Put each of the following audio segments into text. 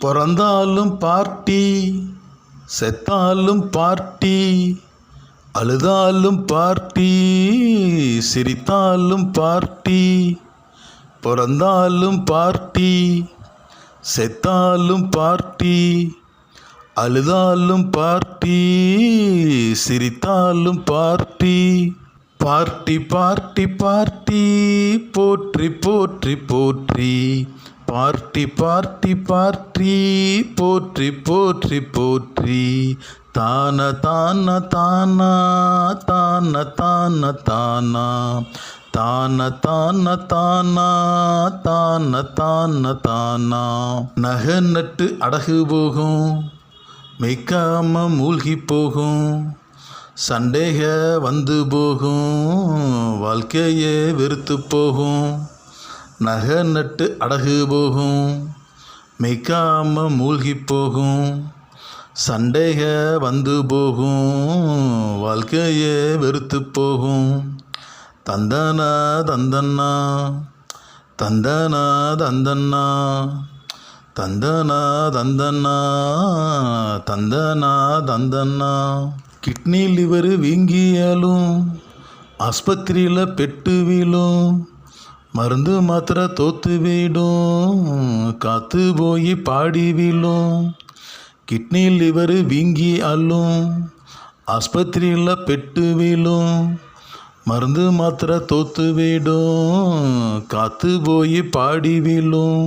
பிறந்தாலும் பார்ட்டி, செத்தாலும் பார்ட்டி, அழுதாலும் பார்ட்டி, சிரித்தாலும் பார்ட்டி. பிறந்தாலும் பார்ட்டி, செத்தாலும் பார்ட்டி, அழுதாலும் பார்ட்டி, சிரித்தாலும் பார்ட்டி. பார்ட்டி பார்ட்டி பார்ட்டி, போற்றி போற்றி போற்றி. பார்ட்டி பார்ட்டி பார்ட்டி, போற்றி போற்றி போற்றி. தான தான தானா, தான தான தானா, தான தான தானா, தான தான தானா. நகை நட்டு அடகு போகும், மெய்க்காம மூழ்கி போகும். சண்டேக வந்து போகும், வாழ்க்கையே வெறுத்து போகும். நகை நட்டு அடகு போகும், மெய்க்காம மூழ்கி போகும். சண்டேக வந்து போகும், வாழ்க்கையே வெறுத்து போகும். தந்தனா தந்தன்னா, தந்தனா தந்தன்னா, தந்தனா தந்தன்னா, தந்தனா தந்தன்னா. கிட்னி லிவர் வீங்கியாலும் ஆஸ்பத்திரியில் பெட்டு வீழும். மருந்து மாத்திரை தோத்து வீடும், காத்து போய் பாடி வீழும். கிட்னி லிவர் வீங்கி அள்ளும், ஆஸ்பத்திரியில் பெட்டு வீழும். மருந்து மாத்திரை தோத்து வீடும், காத்து போய் பாடி வீழும்.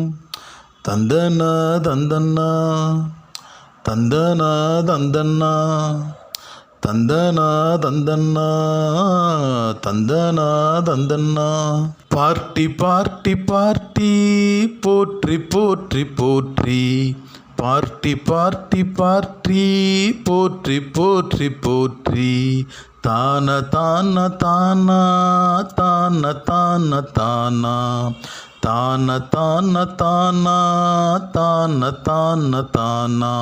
தந்தனா தந்தன்னா, தந்தனா தந்தன்னா, தந்தனா தந்தன்னா, தந்தனா தந்தன்னா. பார்ட்டி பார்ட்டி பார்ட்டி, போற்றி போற்றி போற்றி. பார்ட்டி பார்ட்டி பார்ட்டி, போற்றி போற்றி போற்றி. தான தான தானா, தான தான தானா, தான தான தானா, தான தான தானா.